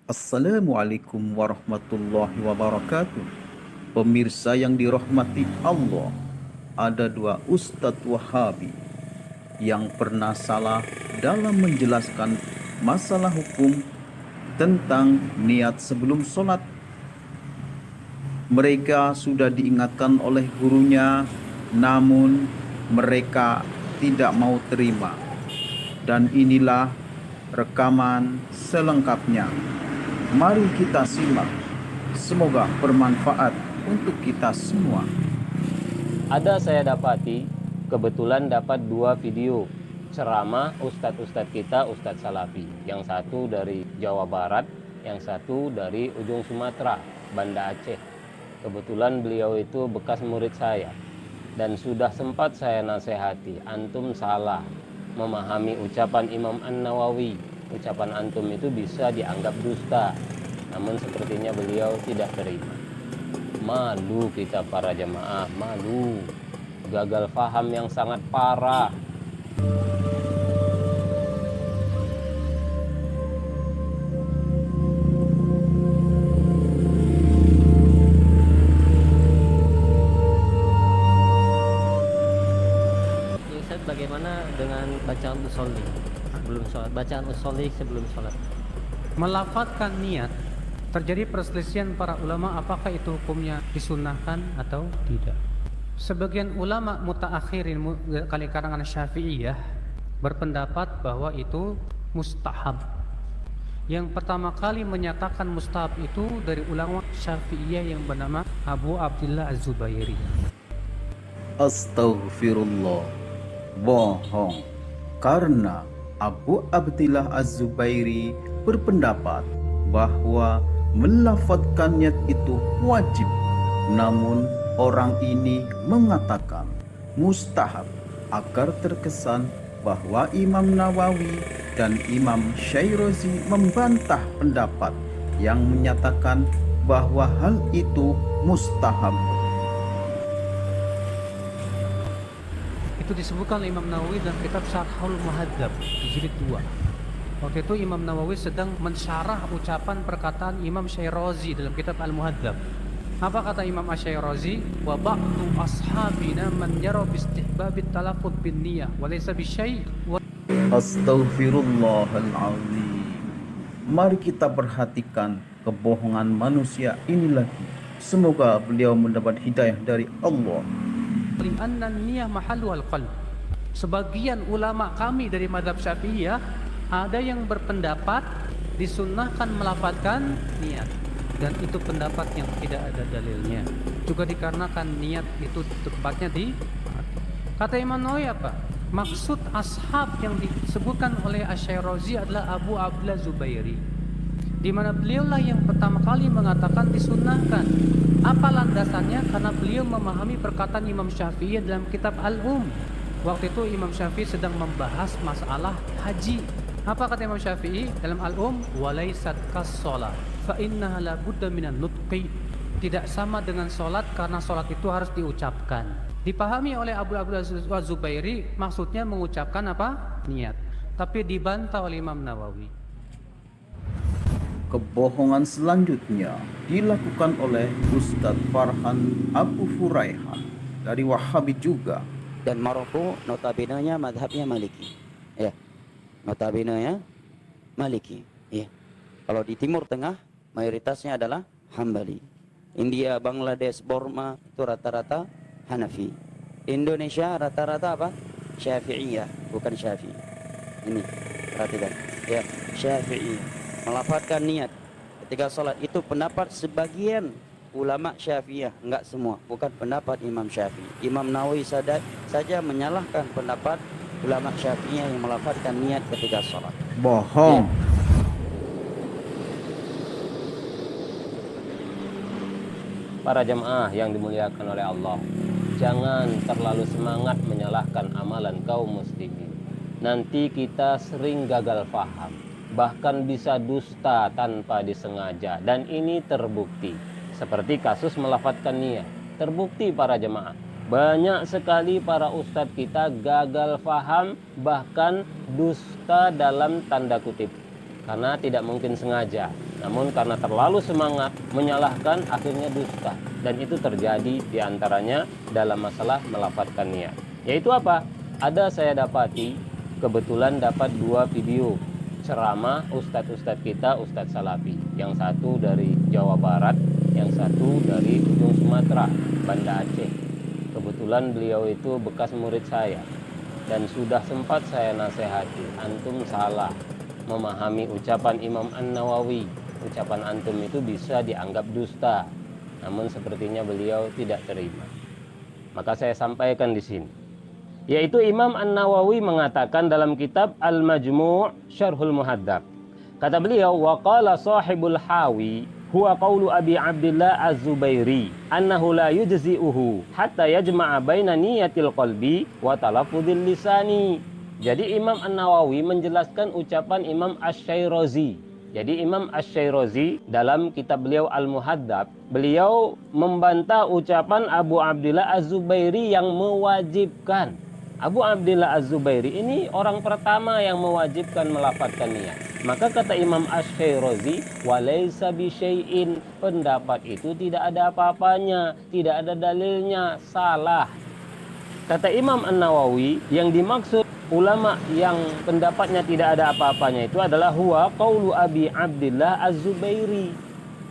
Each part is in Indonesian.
Assalamualaikum warahmatullahi wabarakatuh. Pemirsa yang dirahmati Allah, ada dua Ustadz Wahabi yang pernah salah dalam menjelaskan masalah hukum tentang niat sebelum sholat. Mereka sudah diingatkan oleh gurunya, namun mereka tidak mau terima. Dan inilah rekaman selengkapnya. Mari kita simak. Semoga bermanfaat untuk kita semua. Ada saya dapati, kebetulan dapat dua video ceramah ustadz-ustadz kita, Ustadz Salafi. Yang satu dari Jawa Barat, yang satu dari ujung Sumatera, Banda Aceh. Kebetulan beliau itu bekas murid saya. Dan sudah sempat saya nasihati, antum salah memahami ucapan Imam An-Nawawi. Ucapan antum itu bisa dianggap dusta. Namun sepertinya beliau tidak terima. Malu kita para jamaah, malu. Gagal faham yang sangat parah. Ustaz, bagaimana dengan bacaan usolli sebelum sholat? Bacaan usolli sebelum sholat. Melafadzkan niat, terjadi perselisihan para ulama apakah itu hukumnya disunnahkan atau tidak. Sebagian ulama mutaakhirin kali karangan Syafi'iyah berpendapat bahwa itu mustahab. Yang pertama kali menyatakan mustahab itu dari ulama Syafi'iyah yang bernama Abu Abdullah Az-Zubairi. Astaghfirullah. Bohong. Karena Abu Abdillah Az-Zubairi berpendapat bahwa melafadzkan niat itu wajib. Namun orang ini mengatakan mustahab agar terkesan bahwa Imam Nawawi dan Imam Syairazi membantah pendapat yang menyatakan bahwa hal itu mustahab. Itu disebutkan oleh Imam Nawawi dalam kitab Syarhul Muhadzab di jilid 2. Waktu itu Imam Nawawi sedang mensyarah ucapan perkataan Imam Syairazi dalam kitab Al-Muhadzab. Apa kata Imam Asy-Syairazi? Wa ba'du ashabina man yara bi istihbabit talaffuz bin niyyah wa laysa bi syai'. Astaghfirullahaladzim. Mari kita perhatikan kebohongan manusia ini lagi. Semoga beliau mendapat hidayah dari Allah. Li'anna niyyah mahallu al-qalb. Sebagian ulama kami dari mazhab Syafi'iyah ada yang berpendapat disunnahkan melafadzkan niat, dan itu pendapat yang tidak ada dalilnya. Juga dikarenakan niat itu tempatnya di hati. Kata Imam Nawawi apa? Maksud ashab yang disebutkan oleh Asy-Syairazi adalah Abu Abdullah Zubairi, di mana beliaulah yang pertama kali mengatakan disunnahkan. Apa landasannya? Karena beliau memahami perkataan Imam Syafi'i dalam kitab Al-Um. Waktu itu Imam Syafi'i sedang membahas masalah haji. Apa kata Imam Syafi'i dalam Al-Um? Walaysat kas-shalah fa innaha la budda minan nutqi. Tidak sama dengan solat karena solat itu harus diucapkan. Dipahami oleh Abu Abdullah Az-Zubairi maksudnya mengucapkan apa? Niat. Tapi dibantah oleh Imam Nawawi. Kebohongan selanjutnya dilakukan oleh Ustadz Farhan Abu Furaihan dari Wahabi juga. Dan Maroko notabene-nya madhabnya Maliki. Ya. Notabene-nya Maliki. Ya. Kalau di Timur Tengah mayoritasnya adalah Hambali. India, Bangladesh, Burma itu rata-rata Hanafi. Indonesia rata-rata apa? Syafi'iyah, bukan Syafi'i. Ini perhatikan. Ya, Syafi'iyah. Melafadzkan niat ketika sholat itu pendapat sebagian ulama Syafi'iyah, enggak semua, bukan pendapat Imam Syafi'i. Imam Nawawi saja menyalahkan pendapat ulama Syafi'iyah yang melafadzkan niat ketika sholat. Bohong. Para jemaah yang dimuliakan oleh Allah, jangan terlalu semangat menyalahkan amalan kaum muslimin. Nanti kita sering gagal faham, bahkan bisa dusta tanpa disengaja, dan ini terbukti. Seperti kasus melafadzkan niat, terbukti para jemaah. Banyak sekali para ustadz kita gagal faham, bahkan dusta dalam tanda kutip, karena tidak mungkin sengaja. Namun karena terlalu semangat menyalahkan, akhirnya dusta. Dan itu terjadi diantaranya dalam masalah melafadzkan niat. Yaitu apa? Ada saya dapati, kebetulan dapat 2 video ceramah ustadz-ustadz kita, Ustadz Salafi. Yang satu dari Jawa Barat, yang satu dari ujung Sumatera, Banda Aceh. Kebetulan beliau itu bekas murid saya. Dan sudah sempat saya nasihati, antum salah memahami ucapan Imam An-Nawawi. Ucapan antum itu bisa dianggap dusta. Namun sepertinya beliau tidak terima. Maka saya sampaikan di sini. Yaitu Imam An-Nawawi mengatakan dalam kitab Al-Majmu' Syarhul Muhadzab. Kata beliau, wa qala sahibul hawi huwa qawlu Abi Abdillah Az-Zubairi annahu la yujzi'uhu hatta yajma'a baina niyatil qalbi wa talaffuzil lisani. Jadi Imam An-Nawawi menjelaskan ucapan Imam Asy-Syairazi. Jadi Imam Asy-Syairazi dalam kitab beliau Al-Muhadzab, beliau membantah ucapan Abu Abdillah Az-Zubairi yang mewajibkan. Abu Abdillah Az-Zubairi ini orang pertama yang mewajibkan melafadzkan niat. Maka kata Imam Asy-Syairazi, walaysa bisyai'in, pendapat itu tidak ada apa-apanya, tidak ada dalilnya, salah. Kata Imam An-Nawawi, yang dimaksud ulama yang pendapatnya tidak ada apa-apanya itu adalah huwa qaulu Abi Abdillah Az-Zubairi.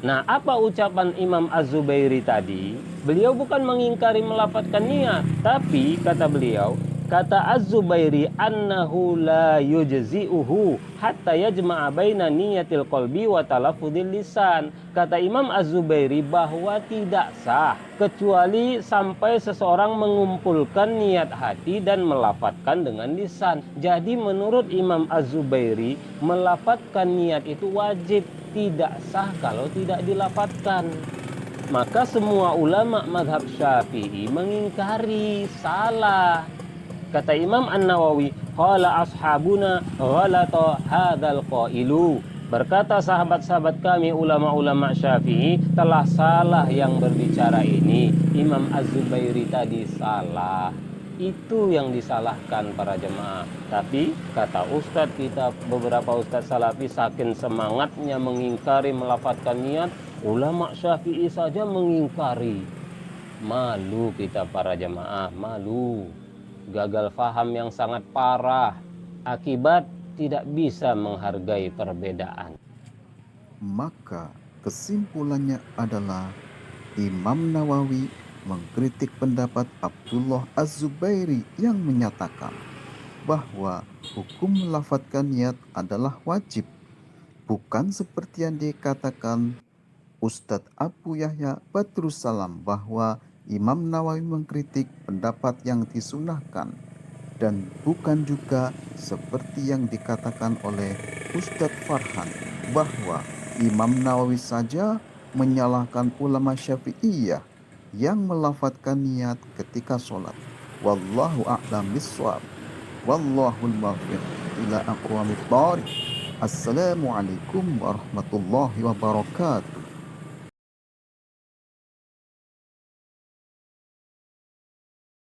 Nah, apa ucapan Imam Az-Zubairi tadi? Beliau bukan mengingkari melafadzkan niat, tapi kata beliau, kata Az-Zubairi annahu la yujzi'uhu hatta yajma'a baina niyatil qalbi wa talaffuzil lisan. Kata Imam Az-Zubairi bahwa tidak sah kecuali sampai seseorang mengumpulkan niat hati dan melafadzkan dengan lisan. Jadi menurut Imam Az-Zubairi melafadzkan niat itu wajib, tidak sah kalau tidak dilafadzkan. Maka semua ulama mazhab Syafi'i mengingkari, salah. Kata Imam An-Nawawi, qala ashabuna ghalata hadzal qailu. Berkata sahabat-sahabat kami ulama-ulama Syafi'i, telah salah yang berbicara ini. Imam Az-Zubairi tadi salah. Itu yang disalahkan para jemaah. Tapi kata ustadz kita, beberapa ustadz Salafi, saking semangatnya mengingkari melafadzkan niat, ulama Syafi'i saja mengingkari. Malu kita para jemaah, malu. Gagal faham yang sangat parah, akibat tidak bisa menghargai perbedaan. Maka kesimpulannya adalah Imam Nawawi mengkritik pendapat Abdullah Az-Zubairi yang menyatakan bahwa hukum melafadzkan niat adalah wajib, bukan seperti yang dikatakan Ustadz Abu Yahya Badrus Salam bahwa Imam Nawawi mengkritik pendapat yang disunahkan, dan bukan juga seperti yang dikatakan oleh Ustadz Farhan bahwa Imam Nawawi saja menyalahkan ulama Syafi'iyah yang melafadzkan niat ketika sholat. Wallahu a'lam bishawab. Wallahul muwaffiq ila aqwamit thoriq. Assalamualaikum warahmatullahi wabarakatuh.